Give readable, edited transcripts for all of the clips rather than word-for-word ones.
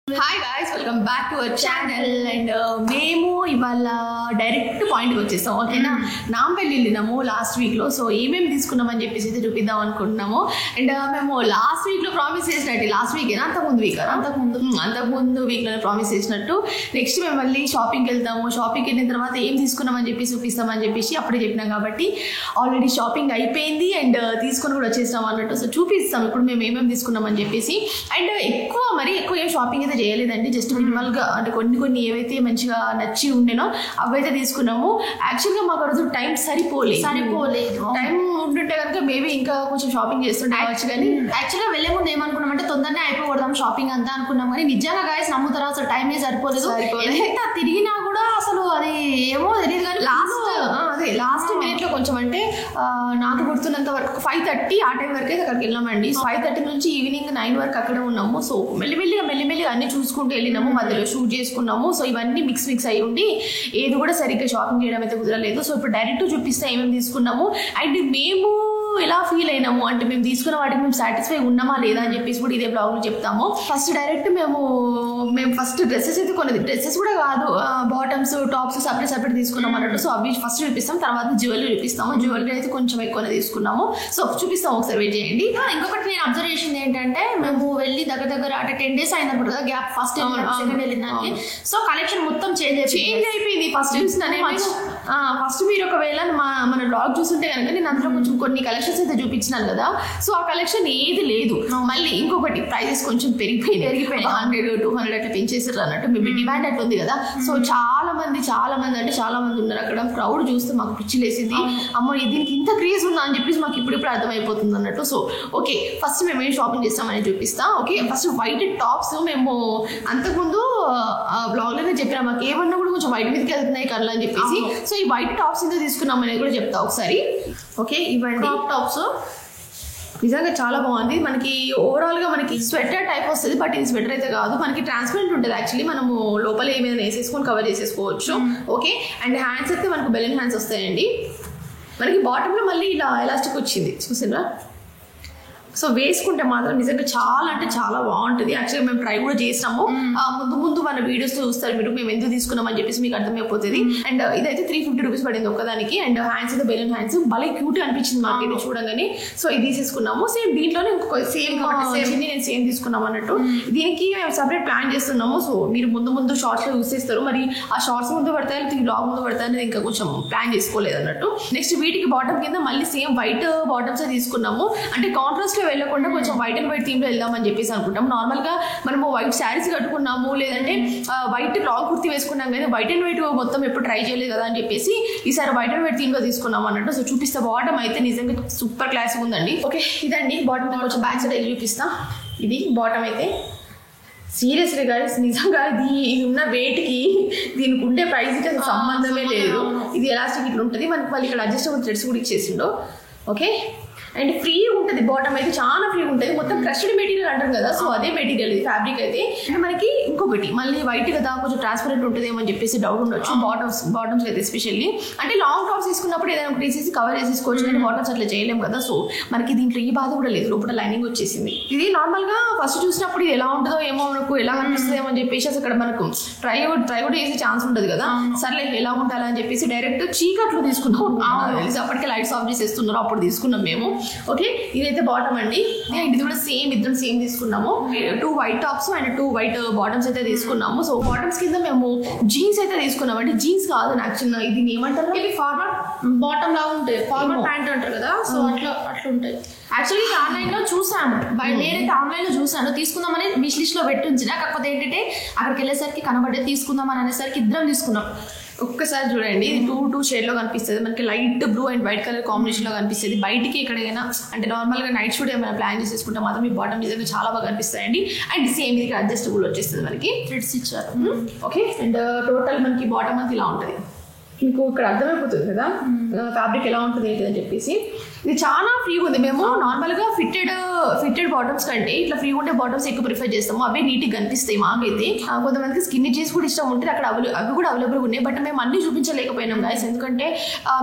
Hi guys, welcome back to our channel. And మేము ఇవాళ direct పాయింట్కి వచ్చేసాం. ఓకేనా, నాంపల్లి వెళ్ళినాము లాస్ట్ వీక్లో. సో ఏమేమి తీసుకున్నామని చెప్పేసి అయితే చూపిద్దాం అనుకుంటున్నాము. అండ్ మేము లాస్ట్ వీక్లో ప్రామిస్ చేసినట్టు, లాస్ట్ వీకేనా అంతకుముందు వీక్ అంతకుముందు వీక్లోనే ప్రామిస్ చేసినట్టు నెక్స్ట్ మేము మళ్ళీ షాపింగ్కి వెళ్తాము. షాపింగ్కి వెళ్ళిన తర్వాత ఏం తీసుకున్నామని చెప్పి చూపిస్తామని చెప్పేసి అప్పుడే చెప్పినాం కాబట్టి ఆల్రెడీ షాపింగ్ అయిపోయింది అండ్ తీసుకొని కూడా వచ్చేస్తాం అన్నట్టు. సో చూపిస్తాం ఇప్పుడు మేము ఏమేమి తీసుకున్నామని చెప్పేసి. అండ్ ఎక్కువ ఏం షాపింగ్ అయితే చేయలేదండి, జస్ట్ మినిమల్గా అంటే కొన్ని ఏవైతే మంచిగా నచ్చి ఉండేనో అవైతే తీసుకున్నాము. యాక్చువల్గా మాకు రోజు టైం సరిపోలేదు. టైం ఉంటుంటే కనుక మేబీ ఇంకా కొంచెం షాపింగ్ చేస్తుంటే అవచ్చు. కానీ యాక్చువల్గా వెళ్ళే ముందు ఏమనుకున్నామంటే తొందరనే అయిపోకూడదాం షాపింగ్ అంతా అనుకున్నాం, కానీ నిజంగా గాయస్ నమ్ముతారా అసలు టైమే సరిపోలేదు. ఎంత తిరిగినా కూడా అసలు అది ఏమో తెలియదు. కానీ లాస్ట్ మినిట్లో కొంచెం అంటే నాకు గుర్తున్నంత వరకు 5:30 ఆ టైం వరకు అయితే అక్కడికి వెళ్ళామండి. 5:30 నుంచి ఈవినింగ్ 9 వరకు అక్కడే ఉన్నాము. సో మెల్లిమెల్లిగా అన్ని చూసుకుంటూ వెళ్ళినాము, మధ్యలో షూట్ చేసుకున్నాము. సో ఇవన్నీ మిక్స్ అయ్యి ఉండి ఏది కూడా సరిగ్గా షాపింగ్ చేయడం అయితే కుదరలేదు. సో ఇప్పుడు డైరెక్ట్ చూపిస్తే ఏమేమి తీసుకున్నాము అండ్ మేము ఎలా ఫీల్ అయినాము అంటే మేము తీసుకున్న వాటికి మేము సాటిస్ఫై ఉన్నామా లేదా అని చెప్పేసి కూడా ఇదే బ్లాగ్లో చెప్తాము. ఫస్ట్ డైరెక్ట్ మేము ఫస్ట్ డ్రెస్సెస్ అయితే కొన్నది, డ్రెస్సెస్ కూడా కాదు, బాటమ్స్ టాప్స్ సపరేట్ తీసుకున్నాం అన్నట్టు. సో అవి ఫస్ట్ చూపిస్తాం, తర్వాత జ్యువెలరీ చూపిస్తాము. జ్యువెలరీ అయితే కొంచెం ఎక్కువనే తీసుకున్నాము. సో చూపిస్తాం, ఒకసారి వెయిట్ చేయండి. ఇంకొకటి నేను అబ్జర్వ్ చేసింది ఏంటంటే మేము వెళ్ళి దగ్గర అంటే 10 days అయినప్పుడు కదా గ్యాప్, ఫస్ట్ సెకండ్ వెళ్ళిందానికి. సో కలెక్షన్ మొత్తం చేంజ్ అయిపోయింది. ఫస్ట్ మీరు ఒకవేళ మన బ్లాగ్ చూస్తుంటే కనుక నేను అందులో కొంచెం కొన్ని కలెక్షన్స్ అయితే చూపించినాను కదా. సో ఆ కలెక్షన్ ఏది లేదు. మళ్ళీ ఇంకొకటి ప్రైజెస్ కొంచెం పెరిగిపోయినాయి 100-200 అట్లా పెంచేసారు అన్నట్టు. మేము డిమాండ్ అట్లా ఉంది కదా. సో చాలా మంది అంటే చాలా మంది ఉన్నారు అక్కడ. క్రౌడ్ చూస్తే మాకు పిచ్చి లేసింది. అమ్మో దీనికి ఇంత క్రేజ్ ఉందా అని చెప్పేసి మాకు ఇప్పుడు అర్థమైపోతుంది అన్నట్టు. సో ఓకే, ఫస్ట్ మేము ఏం షాపింగ్ చేస్తామని చూపిస్తా. ఓకే, ఫస్ట్ వైట్ టాప్స్ మేము అంతకుముందు బ్లాగ్లోనే చెప్పినా, మాకు ఏమన్నా కూడా కొంచెం వైట్ మీదకి వెళ్తున్నాయి కళ్ళ అని చెప్పేసి. సో ఈ వైట్ టాప్స్ ఎంత తీసుకున్నాం అనేది కూడా చెప్తా ఒకసారి. ఓకే, ఇవ్వండి టాప్స్. నిజంగా చాలా బాగుంది. మనకి ఓవరాల్గా మనకి స్వెటర్ టైప్ వస్తుంది, బట్ ఇది స్వెటర్ అయితే కాదు, మనకి ట్రాన్స్పరెంట్ ఉంటుంది. యాక్చువల్లీ మనము లోపల ఏమైనా వేసేసుకొని కవర్ చేసేసుకోవచ్చు. ఓకే, అండ్ హ్యాండ్స్ అయితే మనకు బెలూన్ హ్యాండ్స్ వస్తాయండి. మనకి బాటంలో మళ్ళీ ఇలా ఎలాస్టిక్ వచ్చింది చూసారా. సో వేసుకుంటే మాత్రం నిజంగా చాలా అంటే చాలా బాగుంటుంది. యాక్చువల్గా మేము ట్రై కూడా చేసినాము. ముందు మన వీడియోస్ చూస్తారు మీరు, మేము ఎందుకు తీసుకున్నామని చెప్పేసి మీకు అర్థమైపోతుంది. అండ్ ఇదైతే 350 రూపీస్ పడింది ఒక్కదానికి. అండ్ హ్యాండ్స్ అయితే బెలూన్ హ్యాండ్స్ భలే క్యూట్ అనిపించింది మాకు ఇది చూడగానే. సో ఇది తీసేసుకున్నాము. సేమ్ దీంట్లోనే ఇంకొక నేను సేమ్ తీసుకున్నాం అన్నట్టు. దీనికి మేము సపరేట్ ప్లాన్ చేస్తున్నాము. సో మీరు ముందు షార్ట్స్ లో యూస్ చేస్తారు, మరి ఆ షార్ట్స్ ముందు పడతాయి ఈ బ్లాగ్ ముందు పడతాయి అనేది ఇంకా కొంచెం ప్లాన్ చేసుకోలేదు అన్నట్టు. నెక్స్ట్ వీటికి బాటమ్ కింద మళ్ళీ సేమ్ వైట్ బాటమ్స్ తీసుకున్నాము. అంటే కాంట్రాస్ట్ వెళ్ళకుండా కొంచెం వైట్ అండ్ వైట్ థీమ్ లో వెళ్దామని చెప్పేసి అనుకుంటాం. నార్మల్ గా మనము వైట్ శారీస్ కట్టుకున్నాము, లేదంటే వైట్ లాంగ్ కుర్తీ వేసుకున్నాం, కానీ వైట్ అండ్ వైట్ మొత్తం ఎప్పుడు ట్రై చేయలేదు కదా అని చెప్పేసి ఈసారి వైట్ అండ్ వైట్ థీమ్ లో తీసుకున్నాం అన్నట్టు. సో చూపిస్తా, బాటమ్ అయితే నిజంగా సూపర్ క్లాస్ ఉందండి. ఓకే, ఇదండి బాటమ్. కొంచెం బ్యాక్ సైడ్ వెళ్ళి చూపిస్తా. ఇది బాటమ్ అయితే సీరియస్లీ గాయ్స్ నిజంగా ఇది ఉన్న వెయిట్కి దీనికి ఉండే ప్రైస్కి అసలు సంబంధమే లేదు. ఇది ఎలాస్టిక్ ఇట్లా ఉంటుంది. మనకి వాళ్ళు ఇక్కడ అడ్జస్టబుల్ థ్రెడ్స్ కూడా ఇచ్చేసిండు. ఓకే, అండ్ ఫ్రీ ఉంటుంది. బాటమ్ అయితే చాలా ఫ్రీ ఉంటుంది. మొత్తం క్రష్డ్ మెటీరియల్ అంటారు కదా, సో అదే మెటీరియల్ ఇది ఫ్యాబ్రిక్ అయితే. అండ్ మనకి ఇంకొకటి మళ్ళీ వైట్ కదా కొంచెం ట్రాన్స్పరెంట్ ఉంటుందేమో అని చెప్పేసి డౌట్ ఉండొచ్చు. బాటమ్స్ అయితే ఎస్పెషల్లీ అంటే లాంగ్ టాప్స్ తీసుకున్నప్పుడు ఏదైనా తీసేసి కవర్ చేసేసుకోవచ్చు, కానీ బాటమ్స్ అట్లా చేయలేము కదా. సో మనకి దీంట్లో ఈ బాధ కూడా లేదు, లోపల లైనింగ్ వచ్చేసింది. ఇది నార్మల్ గా ఫస్ట్ చూసినప్పుడు ఇది ఎలా ఉంటుందో ఏమో, మనకు ఎలా కనిపిస్తుందేమో అని చెప్పేసి అక్కడ మనకు ట్రై కూడా చేసే ఛాన్స్ ఉంటుంది కదా. సర్లే ఎలా ఉండాలని చెప్పేసి డైరెక్ట్ చీకట్లు తీసుకున్నాం. అప్పటికే లైట్స్ ఆఫ్ చేసేస్తున్నారు, అప్పుడు తీసుకున్నాం మేము. ఓకే, ఇదైతే బాటమ్ అండి. ఇది కూడా ఇద్దరం సేమ్ తీసుకున్నాము. 2 white tops and 2 white bottoms అయితే తీసుకున్నాము. సో బాటమ్స్ కింద మేము జీన్స్ అయితే తీసుకున్నాం. అంటే జీన్స్ కాదు యాక్చువల్గా, ఇది ఏమంటారు, ఇది ఫార్మల్ బాటమ్ లాగా ఉంటాయి, ఫార్మల్ ప్యాంట్ అంటారు కదా. సో అట్లా ఉంటాయి. యాక్చువల్లీ ఆన్లైన్ లో చూసాను, నేనైతే ఆన్లైన్ లో చూసాను, తీసుకుందామని విష్ లిస్ట్ లో పెట్టించిన. కాకపోతే ఏంటంటే అక్కడికి వెళ్ళేసరికి కనబడే తీసుకుందామని అనేసరికి ఇద్దరం తీసుకున్నాం. ఒక్కసారి చూడండి, ఇది 2 షేడ్ లో కనిపిస్తుంది. మనకి light blue and white colour combination లో కనిపిస్తుంది. బయటికి ఎక్కడైనా అంటే నార్మల్ గా నైట్ షూట్ ఏమైనా ప్లాన్ చేసేసుకుంటే మాత్రం ఈ బాటమ్ నిజంగా చాలా బాగా కనిపిస్తాయండి. అండ్ సేమ్ ఇది అడ్జస్టబుల్ వచ్చేస్తుంది, మనకి థ్రెడ్స్ ఇచ్చారు. ఓకే, అండ్ టోటల్ మనకి బాటమ్ అంతా ఇలా ఉంటుంది. మీకు ఇక్కడ అర్థమైపోతుంది కదా ఫ్యాబ్రిక్ ఎలా ఉంటుంది ఏంటి అని చెప్పేసి. ఇది చాలా ఫ్రీగా ఉంది. మేము నార్మల్గా ఫిట్టెడ్ బాటమ్స్ కంటే ఇట్లా ఫ్రీగా ఉండే బాటమ్స్ ఎక్కువ ప్రిఫర్ చేస్తాము. అవే నీట్గా కనిపిస్తాయి మాకైతే. కొంతమందికి స్కిన్ జీన్స్ కూడా ఇష్టం ఉంటుంది, అక్కడ అవి కూడా అవైలబుల్గా ఉన్నాయి. బట్ మేము అన్ని చూపించలేకపోయినాం గాయస్, ఎందుకంటే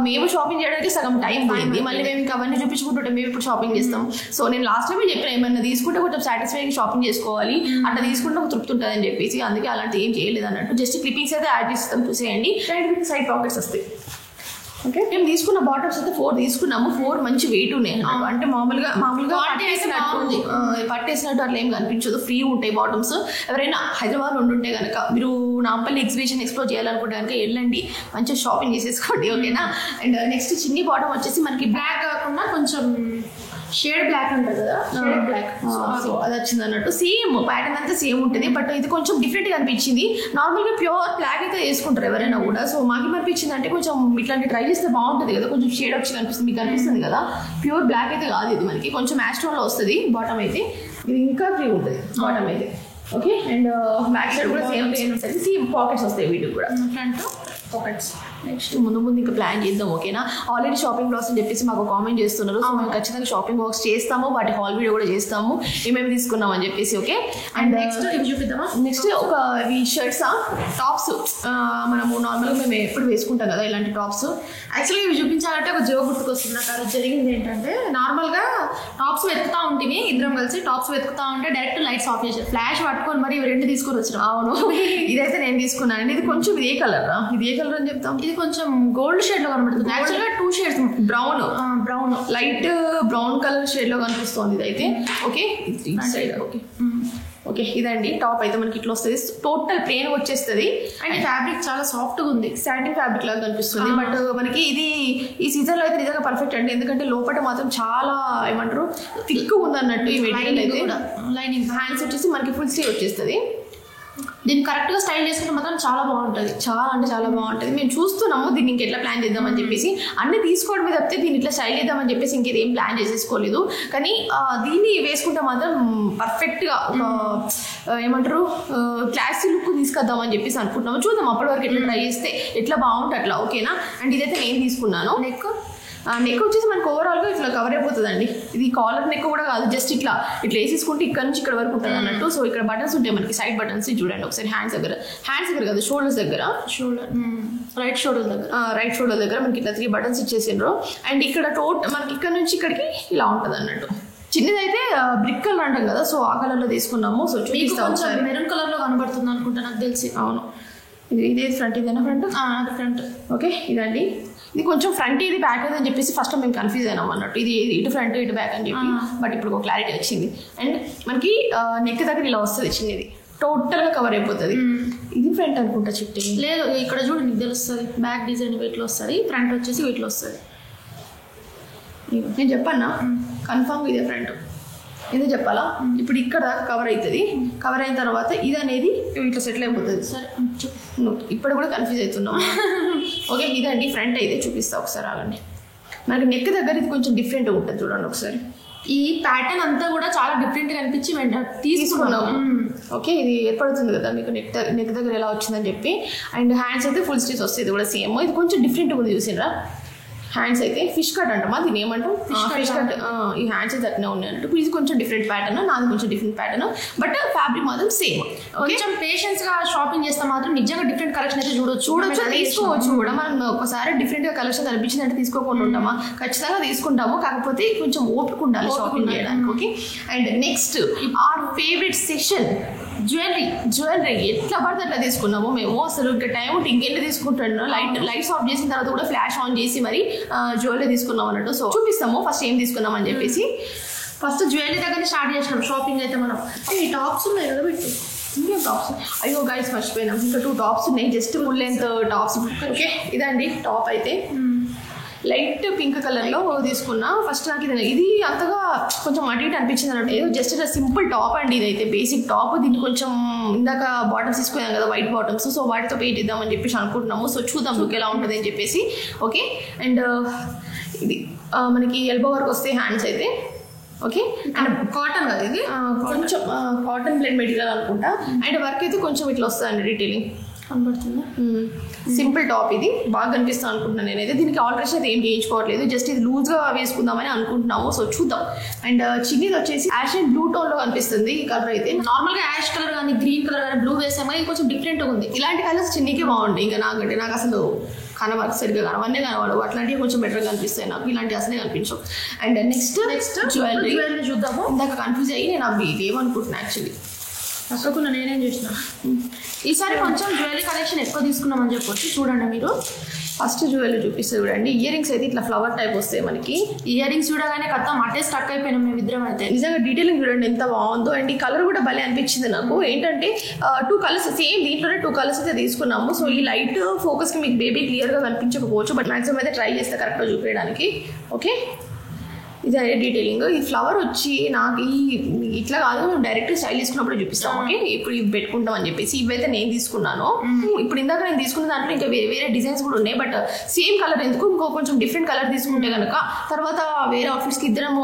మేము షాపింగ్ చేయడానికి సగం టైం పోయింది. మళ్ళీ మేము ఇంకా అవన్నీ చూపించుకుంటుంటే మేము ఇప్పుడు షాపింగ్ చేస్తాం. సో నేను లాస్ట్ టైం చెప్పిన ఏమన్నా తీసుకుంటే కొంచెం సాటిస్ఫైగా షాపింగ్ చేసుకోవాలి, అట్లా తీసుకుంటే ఒక తృప్తి ఉంటుంది అని చెప్పేసి అందుకే అలాంటి ఏం చేయలేదు అన్నట్టు. జస్ట్ క్లిప్పింగ్స్ అయితే యాడ్ చేస్తాం, చూసేయండి. సైడ్ పాకెట్స్ వస్తాయి. ఓకే, మేము తీసుకున్న బాటమ్స్ అయితే 4 తీసుకున్నాము. 4 మంచి వెయిట్ ఉన్నాయి అన్నట్టు. అంటే మామూలుగా పట్టేసినట్టు అట్లా ఏం కనిపించదు, ఫ్రీ ఉంటాయి బాటమ్స్. ఎవరైనా హైదరాబాద్ ఉండుంటే కనుక మీరు నాంపల్లి ఎగ్జిబిషన్ ఎక్స్ప్లోర్ చేయాలనుకుంటే కనుక వెళ్ళండి, మంచిగా షాపింగ్ చేసేసుకోండి. ఓకేనా. అండ్ నెక్స్ట్ చిన్ని బాటమ్ వచ్చేసి మనకి బ్లాక్ కాకుండా కొంచెం షేడ్ బ్లాక్ ఉంటుంది కదా, షేడ్ బ్లాక్, సో అది వచ్చింది అన్నట్టు. సేమ్ ప్యాటర్న్ అంతా సేమ్ ఉంటుంది, బట్ ఇది కొంచెం డిఫరెంట్గా అనిపించింది. నార్మల్గా ప్యూర్ బ్లాక్ అయితే వేసుకుంటారు ఎవరైనా కూడా. సో మాకేమనిపించింది అంటే కొంచెం ఇట్లాంటి ట్రై చేస్తే బాగుంటుంది కదా, కొంచెం షేడ్ వచ్చి కనిపిస్తుంది, మీకు కనిపిస్తుంది కదా. ప్యూర్ బ్లాక్ అయితే కాదు ఇది, మనకి కొంచెం యాస్ట్రోన్లో వస్తుంది బాటమ్ అయితే. ఇది ఇంకా ఫ్రీ ఉంటుంది బాటమ్ అయితే. ఓకే, అండ్ బ్యాక్ సైడ్ కూడా సేమ్ ఉంటుంది, సేమ్ పాకెట్స్ వస్తాయి వీటికి కూడా, ఫ్రంట్ పాకెట్స్. నెక్స్ట్ ముందు ఇంకా ప్లాన్ చేద్దాం. ఓకేనా. ఆల్రెడీ షాపింగ్ బ్లాగ్స్ అని చెప్పేసి మాకు కామెంట్ చేస్తున్నారు. సో మేము ఖచ్చితంగా షాపింగ్ బ్లాగ్స్ చేస్తాము, వాటి హాల్ వీడియో కూడా చేస్తాము ఏమేమి తీసుకున్నాం అని చెప్పేసి. ఓకే, అండ్ నెక్స్ట్ ఇవి చూపిద్దామా. నెక్స్ట్ ఒక ఇవి షర్ట్స్, టాప్స్. మనము నార్మల్గా మేము ఎప్పుడు వేసుకుంటాం కదా ఇలాంటి టాప్స్. యాక్చువల్గా ఇవి చూపించాలంటే ఒక జో గుర్తుకొస్తుంది నాకు. అది జరిగింది ఏంటంటే, నార్మల్గా టాప్స్ వెతుకుతా ఉంటుంది, ఇద్దరం కలిసి టాప్స్ వెతుకుతా ఉంటే డైరెక్ట్ లైట్స్ ఆఫ్ చేసారు, ఫ్లాష్ పట్టుకొని మరి ఇవి 2 తీసుకొని వచ్చినాం. అవును, ఇదైతే నేను తీసుకున్నాను అండి. ఇది కొంచెం ఇది ఏ కలర్ అని చెప్తాం. ఇది కొంచెం గోల్డ్ షేడ్ లో కనబడుతుంది. యాక్చువల్గా 2 shades, brown light brown colour shade లో కనిపిస్తుంది ఇదైతే. ఓకే, ఓకే ఇదండి టాప్ అయితే మనకి ఇట్లా వస్తుంది. టోటల్ ప్లేన్ వచ్చేస్తుంది అండ్ ఫ్యాబ్రిక్ చాలా సాఫ్ట్గా ఉంది, సాటిన్ ఫ్యాబ్రిక్ లాగా కనిపిస్తుంది. బట్ మనకి ఇది ఈ సీజన్ లో అయితే నిజంగా పర్ఫెక్ట్ అండి, ఎందుకంటే లోపల మాత్రం చాలా ఏమంటారు థిక్ ఉంది అన్నట్టు. ఈ మెటీరియల్ అయితే లైనింగ్, హ్యాండ్స్ వచ్చేసి మనకి ఫుల్ స్లీవ్ వచ్చేస్తుంది. దీన్ని కరెక్ట్గా స్టైల్ చేసుకుంటే మాత్రం చాలా బాగుంటుంది, చాలా అంటే చాలా బాగుంటుంది. మేము చూస్తున్నాము దీన్ని ఇంకెట్లా ప్లాన్ చేద్దామని చెప్పేసి. అన్ని తీసుకోవడమే తప్పితే దీన్ని ఇట్లా స్టైల్ చేద్దామని చెప్పేసి ఇంకేదేం ప్లాన్ చేసేసుకోలేదు. కానీ దీన్ని వేసుకుంటే మాత్రం పర్ఫెక్ట్గా ఒక ఏమంటారు క్లాసీ లుక్ తీసుకొద్దామని చెప్పేసి అనుకుంటున్నాము. చూద్దాం అప్పటి వరకు ఎట్లా ట్రై చేస్తే ఎట్లా బాగుంటుంది అట్లా. ఓకేనా. అండ్ ఇదైతే నేను తీసుకున్నాను. నెక్ వచ్చేసి మనకు ఓవరాల్గా ఇట్లా కవర్ అయిపోతుందండి. ఇది కాలర్ నెక్ కూడా కాదు, జస్ట్ ఇట్లా వేసేసుకుంటే ఇక్కడ నుంచి ఇక్కడ వరకు ఉంటుంది అన్నట్టు. సో ఇక్కడ బటన్స్ ఉంటాయి మనకి, సైడ్ బటన్స్ చూడండి ఒకసారి. హ్యాండ్స్ దగ్గర కాదు, షోల్డర్స్ దగ్గర, రైట్ షోల్డర్ దగ్గర మనకి ఇట్లా 3 బటన్స్ ఇచ్చేసిండ్రు. అండ్ ఇక్కడ మనకి ఇక్కడ నుంచి ఇక్కడికి ఇలా ఉంటుంది అన్నట్టు. చిన్నదైతే బ్రిక్ కలర్ అంటాం కదా, సో ఆ కలర్లో తీసుకున్నాము. సో చూపిస్తాం, మెరూన్ కలర్లో కనబడుతుంది అనుకుంటా నాకు తెలిసి. అవును, ఇదే ఫ్రంట్, ఇదేనా ఫ్రంట్. ఓకే, ఇదండి. ఇది కొంచెం ఫ్రంట్ ఇది బ్యాక్ అని చెప్పేసి ఫస్ట్ మేము కన్ఫ్యూజ్ అయినాం అన్నట్టు. ఇది ఇటు ఫ్రంట్ ఇటు బ్యాక్ అని చెప్పి, బట్ ఇప్పుడు ఒక క్లారిటీ వచ్చింది. అండ్ మనకి నెక్ దగ్గర ఇలా వస్తుంది చిన్నది, టోటల్గా కవర్ అయిపోతుంది. ఇది ఫ్రంట్ అనుకుంటా చిట్టి, లేదు ఇక్కడ చూడండి నీకు తెలుస్తుంది. బ్యాక్ డిజైన్ వీటిలో వస్తుంది, ఫ్రంట్ వచ్చేసి వీటిలో వస్తుంది. నేను చెప్పన్నా కన్ఫామ్ ఇదే ఫ్రంట్, ఇదే చెప్పాలా. ఇప్పుడు ఇక్కడ దాకా కవర్ అవుతుంది, కవర్ అయిన తర్వాత ఇది అనేది ఇట్లా సెటిల్ అయిపోతుంది. సరే, ఇప్పుడు కూడా కన్ఫ్యూజ్ అవుతున్నాం. ఓకే, ఇదండి ఫ్రంట్ అయితే చూపిస్తా ఒకసారి ఆగండి. మనకి నెక్ దగ్గర ఇది కొంచెం డిఫరెంట్గా ఉంటుంది చూడండి ఒకసారి. ఈ ప్యాటర్న్ అంతా కూడా చాలా డిఫరెంట్గా అనిపించి తీసుకున్నాము. ఓకే, ఇది ఏర్పడుతుంది కదా మీకు నెక్ దగ్గర ఎలా వచ్చిందని చెప్పి. అండ్ హ్యాండ్స్ అయితే ఫుల్ స్టిచ్ వస్తుంది, ఇది కూడా సేమ్. ఇది కొంచెం డిఫరెంట్గా ఉంది చూసినరా. హ్యాండ్స్ అయితే ఫిష్ కట్ అంటామా దీని ఏమంటాం, ఫిష్ కట్. ఈ హ్యాండ్స్ అయితే అట్నే ఉన్నాయి అన్నట్టు. ఇది కొంచెం డిఫరెంట్ ప్యాటర్న్, నాది కొంచెం డిఫరెంట్ ప్యాటర్న్, బట్ ఫ్యాబ్రిక్ మాత్రం సేమ్. కొంచెం పేషెన్స్ గా షాపింగ్ చేస్తే మాత్రం నిజంగా డిఫరెంట్ కలెక్షన్ అయితే చూడొచ్చు, తీసుకోవచ్చు కూడా. మనం ఒకసారి డిఫరెంట్ గా కలెక్షన్ కనిపించిందంటే తీసుకోకుండా ఉంటామా, ఖచ్చితంగా తీసుకుంటాము. కాకపోతే కొంచెం ఓపిక ఉండాలి షాపింగ్ చేయడానికి. Okay, and next our favourite session jewellery ఎట్లా పడితే అట్లా తీసుకున్నాము మేము. అసలు ఇంకా టైం ఉంటే ఇంకెళ్ళి తీసుకుంటున్నాం. లైట్స్ ఆఫ్ చేసిన తర్వాత కూడా ఫ్లాష్ ఆన్ చేసి మరి జ్యువెలరీ తీసుకున్నాం అన్నట్టు. సో చూపిస్తాము ఫస్ట్ ఏం తీసుకున్నాం అని చెప్పేసి. ఫస్ట్ జ్యువెలరీ దగ్గర స్టార్ట్ చేసినాం షాపింగ్ అయితే మనం. ఈ టాప్స్ ఉన్నాయి కదా పెట్టి, ఇంకేం టాప్స్, అయ్యో గైస్ మర్చిపోయినాం, ఇంకా 2 టాప్స్ ఉన్నాయి, just full length tops. Okay, ఇదండి టాప్ అయితే లైట్ పింక్ కలర్లో తీసుకున్నా. ఫస్ట్ నాకు ఇది అంతగా కొంచెం అటు ఇటు అనిపించింది అన్నట్టు. ఏదో జస్ట్ సింపుల్ టాప్ అండి, ఇదైతే బేసిక్ టాప్. దీన్ని కొంచెం ఇందాక బాటమ్స్ తీసుకున్నాం కదా వైట్ బాటమ్స్, సో వాటితో పెయింట్ ఇద్దామని చెప్పేసి అనుకుంటున్నాము. సో చూద్దాం లుక్ ఎలా ఉంటుంది అని చెప్పేసి. ఓకే, అండ్ ఇది మనకి ఎల్బో వరకు వస్తాయి హ్యాండ్స్ అయితే. ఓకే, అండ్ కాటన్ కదా ఇది, కొంచెం కాటన్ బ్లెండ్ మెటీరియల్ అనుకుంటా. అండ్ వర్క్ అయితే కొంచెం ఇట్లా వస్తుందండి డీటెయిలింగ్. కనబడుతుంది. సింపుల్ టాప్ ఇది బాగా కనిపిస్తాను అనుకుంటున్నాను నేనైతే. దీనికి ఆల్టరేషన్ అయితే ఏం చేయించుకోవట్లేదు, జస్ట్ ఇది లూజ్గా వేసుకుందామని అనుకుంటున్నాము. సో చూద్దాం. అండ్ చిన్నీది వచ్చేసి యాష్ అండ్ బ్లూ టోన్ లో కనిపిస్తుంది ఈ కలర్ అయితే. నార్మల్ గా యాష్ కలర్ కానీ గ్రీన్ కలర్ కానీ బ్లూ వేసాం కానీ కొంచెం డిఫరెంట్ గా ఉంది. ఇలాంటి కలర్స్ చిన్నీకి బాగుంటాయి. ఇంకా నాకంటే నాకు అసలు సరిగ్గా కనవన్నీ కనబడవు, అట్లాంటివి కొంచెం బెటర్గా కనిపిస్తాయి నాకు, ఇలాంటి అసలే కనిపించవు. అండ్ నెక్స్ట్ జ్యువెలరీ చూద్దాము. ఇందాక కన్ఫ్యూజ్ అయ్యి నేను అవి ఏమనుకుంటున్నాను యాక్చువల్లీ, అక్కకున్నా నేనేం చేసిన. ఈసారి కొంచెం జ్యువెలరీ కలెక్షన్ ఎక్కువ తీసుకున్నామని చెప్పొచ్చు. చూడండి మీరు ఫస్ట్ జ్యువెలరీ చూపిస్తే చూడండి. ఇయర్ రింగ్స్ అయితే ఇట్లా ఫ్లవర్ టైప్ వస్తాయి మనకి. ఇయర్ రింగ్స్ చూడగానే కథ మటే స్టక్ అయిపోయినాం మేము ఇద్దరం అయితే. నిజంగా డీటెయిలింగ్ చూడండి ఎంత బాగుందో. అండ్ ఈ కలర్ కూడా భలే అనిపించింది నాకు. ఏంటంటే 2 కలర్స్ సేమ్ దీంట్లోనే 2 కలర్స్ అయితే తీసుకున్నాము. సో ఈ లైట్ ఫోకస్కి మీకు బేబీ క్లియర్గా కనిపించకపోవచ్చు, బట్ మ్యాక్సిమం అయితే ట్రై చేస్తే కరెక్ట్గా చూపించడానికి. ఓకే, ఇది అదే డీటెయిలింగ్. ఈ ఫ్లవర్ వచ్చి నాకు ఇట్లా కాదు, మేము డైరెక్ట్ స్టైల్ తీసుకున్నప్పుడు చూపిస్తాం. ఓకే, ఇప్పుడు ఇవి పెట్టుకుంటాం అని చెప్పేసి ఇవైతే నేను తీసుకున్నాను. ఇప్పుడు ఇందాక నేను తీసుకున్న దాంట్లో ఇంకా వేరే డిజైన్స్ కూడా ఉన్నాయి, బట్ సేమ్ కలర్ ఎందుకు, ఇంకో కొంచెం డిఫరెంట్ కలర్ తీసుకుంటే కనుక తర్వాత వేరే అవుట్ఫిట్స్కి ఇద్దరం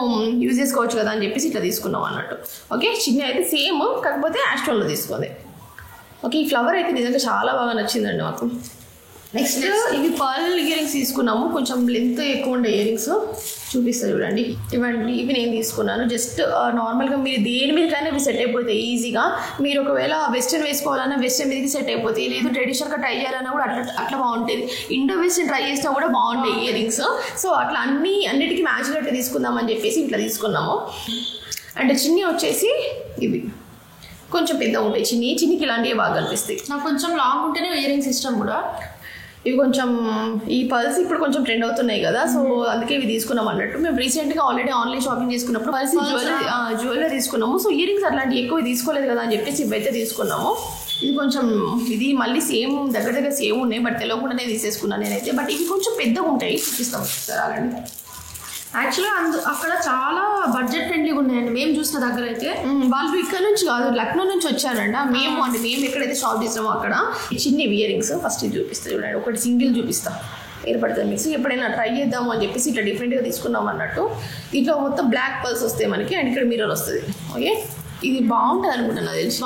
యూజ్ చేసుకోవచ్చు కదా అని చెప్పేసి ఇట్లా తీసుకున్నాం అన్నట్టు. ఓకే, చిన్న అయితే సేమ్, కాకపోతే యాస్ట్రోన్లో తీసుకోండి. ఓకే, ఈ ఫ్లవర్ అయితే నిజంగా చాలా బాగా నచ్చిందండి మాకు. నెక్స్ట్ ఇవి పర్ల్ ఇయర్ రింగ్స్ తీసుకున్నాము, కొంచెం లెంత్ ఎక్కువ ఉండే ఇయర్ రింగ్స్ చూపిస్తా చూడండి. ఇవ్వండి, ఇవి నేను తీసుకున్నాను. జస్ట్ నార్మల్గా మీరు దేని మీదకైనా ఇవి సెట్ అయిపోతాయి ఈజీగా. మీరు ఒకవేళ వెస్టర్న్ వేసుకోవాలన్నా వెస్టర్న్ మీదకి సెట్ అయిపోతాయి, లేదు ట్రెడిషనల్గా ట్రై చేయాలన్నా కూడా అట్లా బాగుంటుంది. ఇండో వెస్టర్న్ ట్రై చేసినా కూడా బాగుంటాయి ఇయర్ రింగ్స్. సో అట్లా అన్నిటికీ మ్యాచ్ అట్లా తీసుకుందామని చెప్పేసి ఇట్లా తీసుకున్నాము. అండ్ చిన్ని వచ్చేసి ఇవి కొంచెం పెద్ద ఉంటాయి. చిన్నికి ఇలాంటివి బాగా కనిపిస్తాయి. నాకు కొంచెం లాంగ్ ఉంటేనే ఇయర్ రింగ్స్ ఇష్టం కూడా. ఇవి కొంచెం ఈ పర్ల్స్ ఇప్పుడు కొంచెం ట్రెండ్ అవుతున్నాయి కదా, సో అందుకే ఇవి తీసుకున్నాం అన్నట్టు. మేము రీసెంట్గా ఆల్రెడీ ఆన్లైన్ షాపింగ్ చేసుకున్నప్పుడు పర్ల్స్ జ్యువెలరీ తీసుకున్నాము. సో ఇయర్ రింగ్స్ అట్లాంటివి ఎక్కువ తీసుకోలేదు కదా అని చెప్పేసి ఇవైతే తీసుకున్నాము. ఇది కొంచెం ఇది మళ్ళీ సేమ్ దగ్గర సేమ్ ఉన్నాయి, బట్ తెలియకుండానే తీసేసుకున్నాను నేనైతే. బట్ ఇవి కొంచెం పెద్దగా ఉంటాయి, చూపిస్తాం సార్. అలాంటి యాక్చువల్గా అక్కడ చాలా బడ్జెట్ ఫ్రెండ్లీగా ఉన్నాయండి మేము చూసిన దగ్గర అయితే. వాళ్ళు ఇక్కడ నుంచి కాదు, లక్నో నుంచి వచ్చారంట. మేము ఎక్కడైతే షాప్ చేసామో అక్కడ చిన్న ఇయర్ రింగ్స్ ఫస్ట్ ఇది చూపిస్తా చూడండి. ఒకటి సింగిల్ చూపిస్తా, ఏర్పడుతుంది మిక్స్. ఎప్పుడైనా ట్రై చేద్దాము అని చెప్పేసి ఇట్లా డిఫరెంట్గా తీసుకున్నాం అన్నట్టు. ఇట్లా మొత్తం బ్లాక్ పర్ల్స్ వస్తాయి మనకి, అండ్ ఇక్కడ మిర్రర్ వస్తుంది. ఓకే, ఇది బాగుంటుంది అనుకుంటున్నా, తెలిసి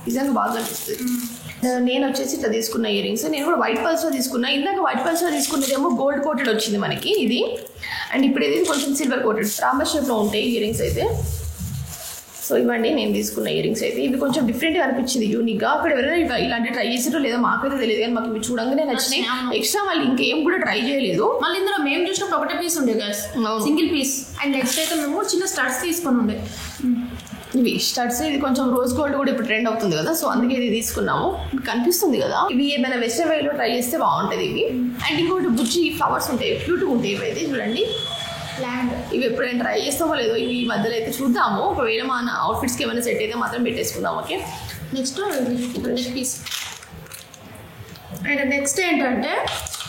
నిజంగా బాగా అనిపిస్తుంది. నేను వచ్చేసి ఇట్లా తీసుకున్న ఇయర్ రింగ్స్, నేను కూడా వైట్ పర్ల్స్లో తీసుకున్నా. ఇందాక వైట్ పర్ల్స్లో తీసుకున్నదేమో గోల్డ్ కోటెడ్ వచ్చింది మనకి ఇది, అండ్ ఇప్పుడు ఇది కొంచెం సిల్వర్ కోటెడ్ రాంబర్ షేప్లో ఉంటాయి ఇయర్ రింగ్స్ అయితే. సో ఇవ్వండి నేను తీసుకున్న ఇయర్ రింగ్స్ అయితే. ఇవి కొంచెం డిఫరెంట్గా అనిపించింది, యూనిక్గా. అక్కడ ఎవరైనా ఇలాంటి ట్రై చేసారో లేదో మాకైతే తెలియదు, కానీ మాకు ఇవి చూడంగానే నచ్చినాయి. ఎక్స్ట్రా మళ్ళీ ఇంకేం కూడా ట్రై చేయలేదు. మళ్ళీ ఇందులో మేము చూసినప్పుడు ఒకటే పీస్ ఉండే guys, single piece. And next అయితే మేము చిన్న స్టడ్స్ తీసుకొని ఉండే. ఇవి స్టడ్స్, ఇది కొంచెం రోజ్ గోల్డ్ కూడా ఇప్పుడు ట్రెండ్ అవుతుంది కదా, సో అందుకే ఇది తీసుకున్నాము. కనిపిస్తుంది కదా, ఇవి ఏమైనా వెస్టర్న్ వేలో ట్రై చేస్తే బాగుంటుంది ఇవి. అండ్ ఇంకోటి బుజ్జి ఫ్లవర్స్ ఉంటాయి, క్యూట్గా ఉంటాయి ఇవి అయితే చూడండి. ల్యాండ్ ఇవి ఎప్పుడైనా ట్రై చేస్తామో లేదో, ఇవి ఈ మధ్యలో అయితే చూద్దాము. ఒకవేళ మన అవుట్ఫిట్స్కి ఏమైనా సెట్ అయితే మాత్రం పెట్టేసుకుందాం. Okay, next piece. And next ఏంటంటే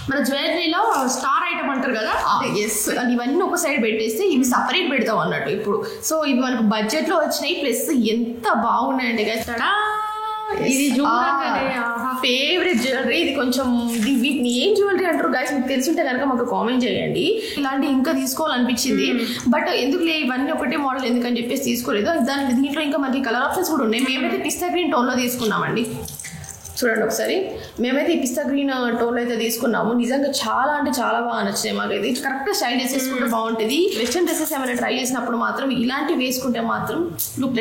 మన జ్యువెలరీలో స్టార్ ఐటమ్ అంటారు కదా, ఎస్, ఇవన్నీ ఒక సైడ్ పెట్టేస్తే ఇవి సపరేట్ పెడతాం అన్నట్టు ఇప్పుడు. సో ఇవి మనకు బడ్జెట్లో వచ్చినాయి, ప్లస్ ఎంత బాగున్నాయండి కదా. ఇది ఫేవరెట్ జ్యువెలరీ. ఇది కొంచెం వీటిని ఏం జ్యువెలరీ అంటారు గైస్, మీకు తెలుసుంటే కనుక మాకు కామెంట్ చేయండి. ఇలాంటి ఇంకా తీసుకోవాలనిపించింది, బట్ ఎందుకు ఇవన్నీ ఒకటే మోడల్ ఎందుకని చెప్పేసి తీసుకోలేదు. దీంట్లో ఇంకా మనకి కలర్ ఆప్షన్స్ కూడా ఉన్నాయి. మేమైతే పిస్తా గ్రీన్ టోన్లో తీసుకున్నామండి. చూడండి ఒకసారి, మేమైతే ఈ పిస్తా గ్రీన్ టోన్లో అయితే తీసుకున్నాము. నిజంగా చాలా అంటే చాలా బాగా నచ్చాయి మాకు. ఇది కరెక్ట్గా స్టైల్ చేసేసుకుంటే బాగుంటుంది. వెస్టర్న్ డ్రెస్సెస్ ఏమైనా ట్రై చేసినప్పుడు మాత్రం ఇలాంటివి వేసుకుంటే మాత్రం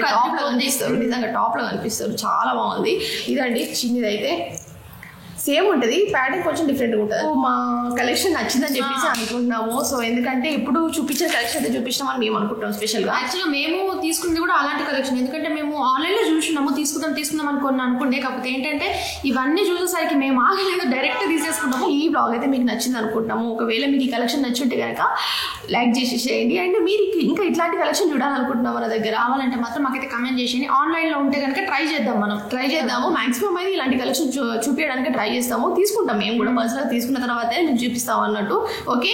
టాప్లో కనిపిస్తారు, నిజంగా టాప్లో కనిపిస్తారు. చాలా బాగుంది. ఇదండి చిన్నదైతే సేమ్ ఉంటుంది, ప్యాటర్న్ కొంచెం డిఫరెంట్గా ఉంటుంది. మా కలెక్షన్ నచ్చిందని చెప్పేసి అనుకుంటున్నాము. సో ఎందుకంటే ఇప్పుడు చూపించిన కలెక్షన్ అయితే చూపించామని మేము అనుకుంటాం స్పెషల్గా. యాక్చువల్గా మేము తీసుకున్నది కూడా అలాంటి కలెక్షన్, ఎందుకంటే మేము ఆన్లైన్లో చూసినాము, తీసుకుందాం అనుకుంటే. కాకపోతే ఏంటంటే ఇవన్నీ చూసేసరికి మేము ఆగలేదు, డైరెక్ట్ తీసేసుకుంటాము. ఈ బ్లాగ్ అయితే మీకు నచ్చింది అనుకుంటున్నాము. ఒకవేళ మీకు ఈ కలెక్షన్ నచ్చుంటే కనుక లైక్ చేసేసేయండి. అండ్ మీరు ఇంకా ఇట్లాంటి కలెక్షన్ చూడాలనుకుంటున్నాం మన దగ్గర, రావాలంటే మాత్రం మాకైతే కమెంట్ చేసేయండి. ఆన్లైన్లో ఉంటే కనుక ట్రై చేద్దాము. మాక్సిమం అయితే ఇలాంటి కలెక్షన్ చూపించడానికి ట్రై చేస్తాము, తీసుకుంటాం మేము కూడా. పర్సనల్గా తీసుకున్న తర్వాత మీకు చూపిస్తాం అన్నట్టు. ఓకే.